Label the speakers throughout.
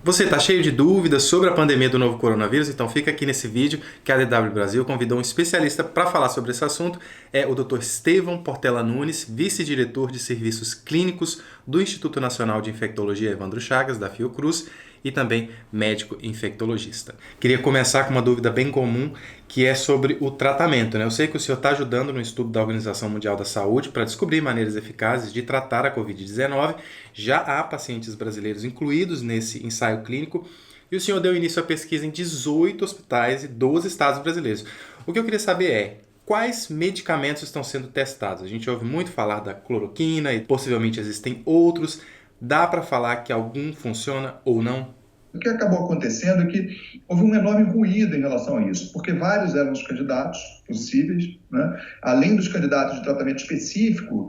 Speaker 1: Você está cheio de dúvidas sobre a pandemia do novo coronavírus? Então fica aqui nesse vídeo que a DW Brasil convidou um especialista para falar sobre esse assunto. É o Dr. Estevão Portela Nunes, vice-diretor de serviços clínicos do Instituto Nacional de Infectologia Evandro Chagas, da Fiocruz, e também médico infectologista. Queria começar com uma dúvida bem comum, que é sobre o tratamento, né? Eu sei que o senhor está ajudando no estudo da Organização Mundial da Saúde para descobrir maneiras eficazes de tratar a Covid-19. Já há pacientes brasileiros incluídos nesse ensaio clínico e o senhor deu início à pesquisa em 18 hospitais e 12 estados brasileiros. O que eu queria saber é: quais medicamentos estão sendo testados? A gente ouve muito falar da cloroquina e possivelmente existem outros. Dá para falar que algum funciona ou não?
Speaker 2: O que acabou acontecendo é que houve um enorme ruído em relação a isso, porque vários eram os candidatos possíveis, né? Além dos candidatos de tratamento específico,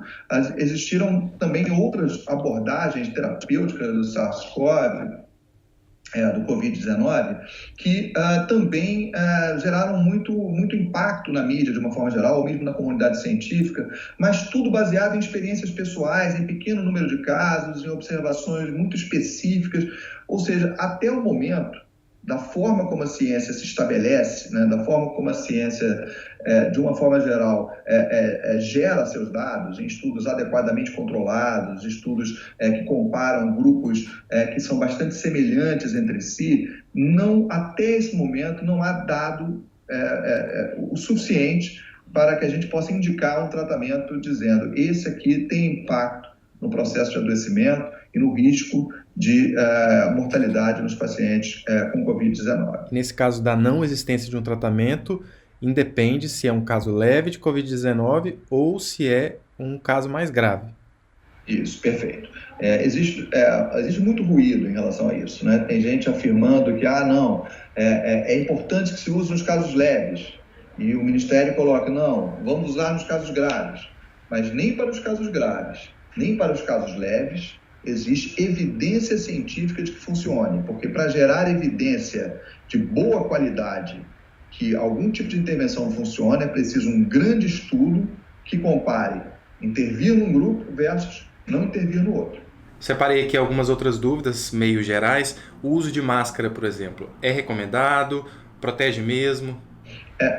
Speaker 2: existiram também outras abordagens terapêuticas do SARS-CoV, do Covid-19, que também geraram muito impacto na mídia, de uma forma geral, ou mesmo na comunidade científica, mas tudo baseado em experiências pessoais, em pequeno número de casos, em observações muito específicas. Ou seja, até o momento, da forma como a ciência se estabelece, né, da forma como a ciência, de uma forma geral, gera seus dados em estudos adequadamente controlados, estudos que comparam grupos que são bastante semelhantes entre si, até esse momento não há dado o suficiente para que a gente possa indicar um tratamento dizendo: esse aqui tem impacto no processo de adoecimento e no risco de mortalidade nos pacientes com Covid-19.
Speaker 1: Nesse caso da não existência de um tratamento, independe se é um caso leve de Covid-19 ou se é um caso mais grave.
Speaker 2: Isso, perfeito. Existe muito ruído em relação a isso, né? Tem gente afirmando que, é importante que se use nos casos leves. E o Ministério coloca, não, vamos usar nos casos graves. Mas nem para os casos graves, nem para os casos leves, existe evidência científica de que funcione, porque para gerar evidência de boa qualidade que algum tipo de intervenção funcione, é preciso um grande estudo que compare intervir num grupo versus não intervir no outro.
Speaker 1: Separei aqui algumas outras dúvidas meio gerais. O uso de máscara, por exemplo, é recomendado? Protege mesmo?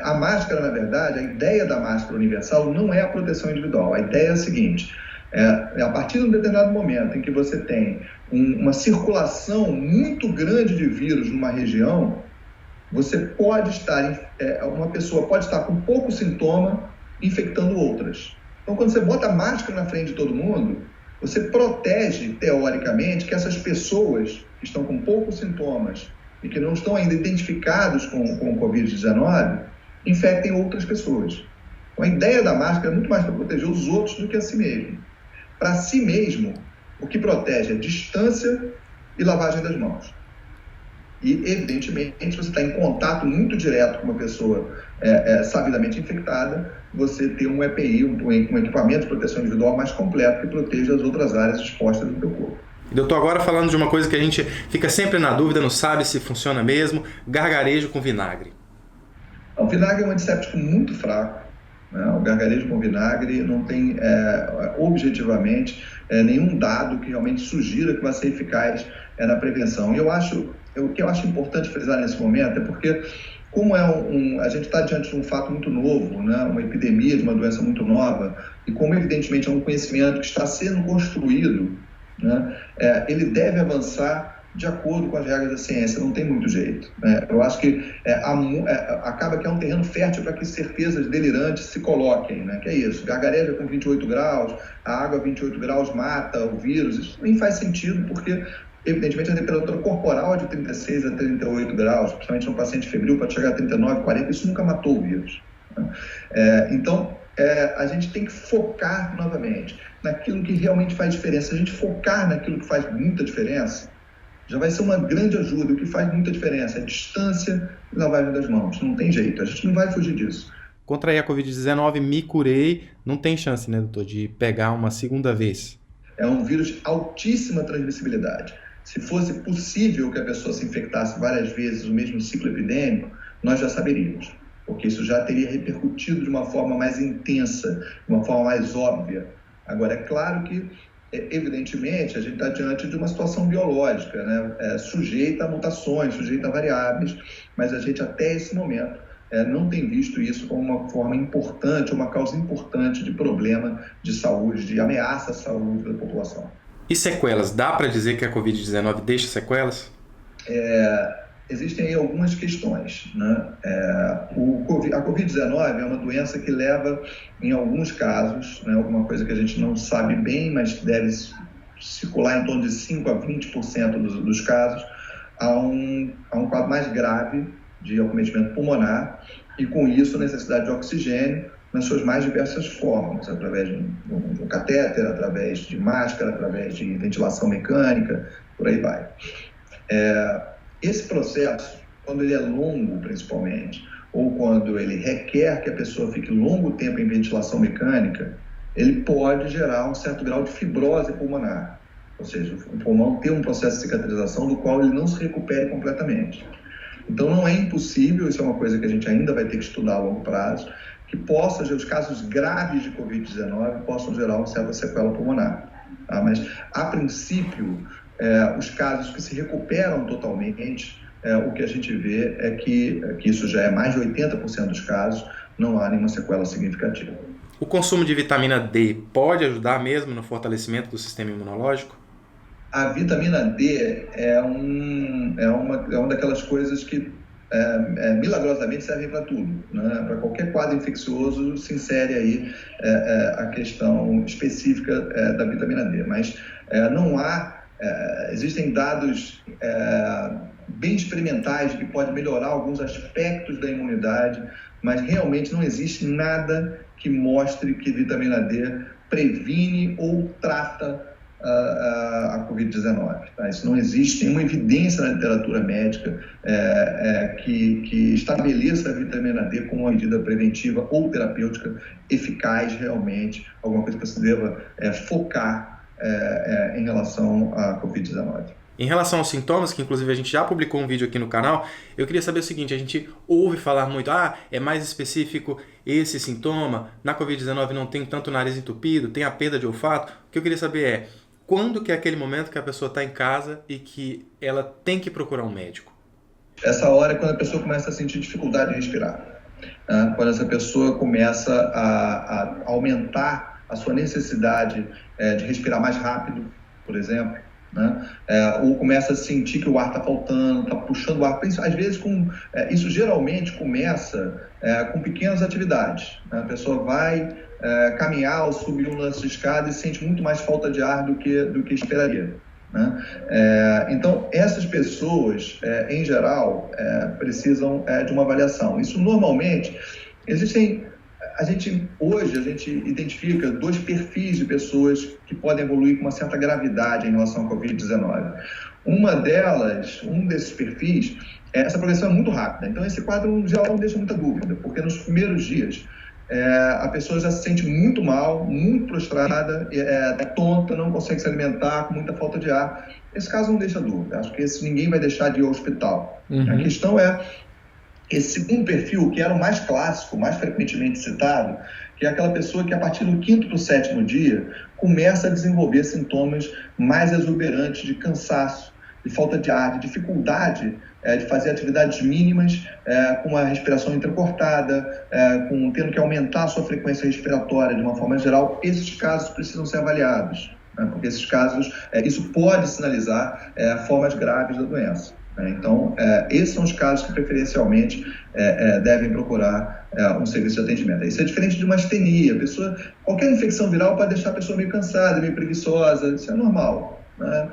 Speaker 2: A máscara, na verdade, a ideia da máscara universal não é a proteção individual. A ideia é a seguinte: a partir de um determinado momento em que você tem uma circulação muito grande de vírus numa região, você pode estar, uma pessoa pode estar com pouco sintoma infectando outras. Então, quando você bota a máscara na frente de todo mundo, você protege, teoricamente, que essas pessoas que estão com poucos sintomas e que não estão ainda identificados com o Covid-19, infectem outras pessoas. Então, a ideia da máscara é muito mais para proteger os outros do que a si mesmo. Para si mesmo, o que protege é distância e lavagem das mãos. E, evidentemente, se você está em contato muito direto com uma pessoa sabidamente infectada, você tem um EPI, um equipamento de proteção individual mais completo que proteja as outras áreas expostas do teu corpo.
Speaker 1: Doutor, agora falando de uma coisa que a gente fica sempre na dúvida, não sabe se funciona mesmo: gargarejo com vinagre.
Speaker 2: O vinagre é um antisséptico muito fraco. O gargarejo com vinagre não tem, objetivamente, nenhum dado que realmente sugira que vai ser eficaz na prevenção. E o que eu acho importante frisar nesse momento é porque, como a gente está diante de um fato muito novo, né, uma epidemia de uma doença muito nova, e como evidentemente é um conhecimento que está sendo construído, né, ele deve avançar de acordo com as regras da ciência, não tem muito jeito. Eu acho que acaba que é um terreno fértil para que certezas delirantes se coloquem, né? Que é isso: gargarejo com 28 graus, a água a 28 graus mata o vírus. Isso nem faz sentido, porque evidentemente a temperatura corporal é de 36 a 38 graus, principalmente no paciente febril, pode chegar a 39, 40, isso nunca matou o vírus, né? Então, a gente tem que focar novamente naquilo que realmente faz diferença. Se a gente focar naquilo que faz muita diferença, já vai ser uma grande ajuda. O que faz muita diferença é distância e lavagem das mãos. Não tem jeito, a gente não vai fugir disso.
Speaker 1: Contraí a Covid-19, me curei, não tem chance, né, doutor, de pegar uma segunda vez?
Speaker 2: É um vírus de altíssima transmissibilidade. Se fosse possível que a pessoa se infectasse várias vezes no mesmo ciclo epidêmico, nós já saberíamos, porque isso já teria repercutido de uma forma mais intensa, de uma forma mais óbvia. Agora, é claro que evidentemente, a gente está diante de uma situação biológica, né? Sujeita a mutações, sujeita a variáveis, mas a gente até esse momento não tem visto isso como uma forma importante, uma causa importante de problema de saúde, de ameaça à saúde da população.
Speaker 1: E sequelas? Dá para dizer que a Covid-19 deixa sequelas?
Speaker 2: Existem aí algumas questões, né? A Covid-19 é uma doença que leva, em alguns casos, né, alguma coisa que a gente não sabe bem, mas deve circular em torno de 5 a 20% dos casos, a um quadro mais grave de acometimento pulmonar e, com isso, necessidade de oxigênio nas suas mais diversas formas, através de um catéter, através de máscara, através de ventilação mecânica, por aí vai. Esse processo, quando ele é longo, principalmente, ou quando ele requer que a pessoa fique longo tempo em ventilação mecânica, ele pode gerar um certo grau de fibrose pulmonar, ou seja, o pulmão tem um processo de cicatrização do qual ele não se recupere completamente. Então, não é impossível, isso é uma coisa que a gente ainda vai ter que estudar a longo prazo, que os casos graves de Covid-19 possam gerar uma certa sequela pulmonar. Tá? Mas, a princípio, os casos que se recuperam totalmente, o que a gente vê é que isso já é mais de 80% dos casos, não há nenhuma sequela significativa.
Speaker 1: O consumo de vitamina D pode ajudar mesmo no fortalecimento do sistema imunológico?
Speaker 2: A vitamina D é uma daquelas coisas que milagrosamente servem para tudo, né? Para qualquer quadro infeccioso se insere aí a questão específica da vitamina D, mas não há, existem dados bem experimentais de que pode melhorar alguns aspectos da imunidade, mas realmente não existe nada que mostre que vitamina D previne ou trata a Covid-19. Tá? Isso não existe nenhuma evidência na literatura médica que estabeleça a vitamina D como uma medida preventiva ou terapêutica eficaz realmente, alguma coisa que se deva focar em relação à Covid-19.
Speaker 1: Em relação aos sintomas, que inclusive a gente já publicou um vídeo aqui no canal, eu queria saber o seguinte: a gente ouve falar muito, é mais específico esse sintoma, na Covid-19 não tem tanto nariz entupido, tem a perda de olfato. O que eu queria saber é, quando que é aquele momento que a pessoa está em casa e que ela tem que procurar um médico?
Speaker 2: Essa hora é quando a pessoa começa a sentir dificuldade de respirar. Quando essa pessoa começa a aumentar a sua necessidade de respirar mais rápido, por exemplo, né? Ou começa a sentir que o ar está faltando, está puxando o ar. Às vezes, isso geralmente começa com pequenas atividades, né? A pessoa vai caminhar ou subir um lance de escada e sente muito mais falta de ar do que esperaria, né? Então, essas pessoas, em geral, precisam de uma avaliação. Isso normalmente, hoje a gente identifica 2 perfis de pessoas que podem evoluir com uma certa gravidade em relação à Covid-19. Um desses perfis, essa progressão é muito rápida. Então, esse quadro, no geral, não deixa muita dúvida, porque nos primeiros dias a pessoa já se sente muito mal, muito prostrada, tonta, não consegue se alimentar, com muita falta de ar. Esse caso não deixa dúvida. Acho que ninguém vai deixar de ir ao hospital. A questão é esse segundo perfil, que era o mais clássico, mais frequentemente citado, que é aquela pessoa que, a partir do 5º para o 7º dia, começa a desenvolver sintomas mais exuberantes de cansaço, de falta de ar, de dificuldade de fazer atividades mínimas, com a respiração entrecortada, tendo que aumentar a sua frequência respiratória de uma forma geral. Esses casos precisam ser avaliados, né? Porque esses casos, isso pode sinalizar formas graves da doença. Então, esses são os casos que preferencialmente devem procurar um serviço de atendimento. Isso é diferente de uma astenia. Qualquer infecção viral pode deixar a pessoa meio cansada, meio preguiçosa, isso é normal, né?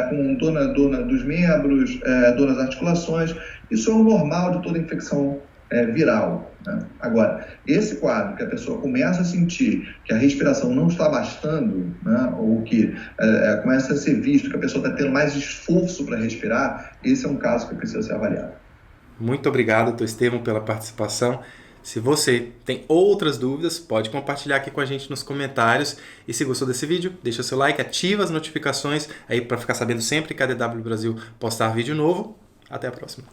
Speaker 2: Com dor dos membros, dor nas articulações, isso é o normal de toda infecção viral, né? Agora, esse quadro que a pessoa começa a sentir que a respiração não está bastando, né? Ou que começa a ser visto que a pessoa está tendo mais esforço para respirar, esse é um caso que precisa ser avaliado.
Speaker 1: Muito obrigado, Dr. Estevão, pela participação. Se você tem outras dúvidas, pode compartilhar aqui com a gente nos comentários. E se gostou desse vídeo, deixa seu like, ativa as notificações aí para ficar sabendo sempre que a DW Brasil postar vídeo novo. Até a próxima.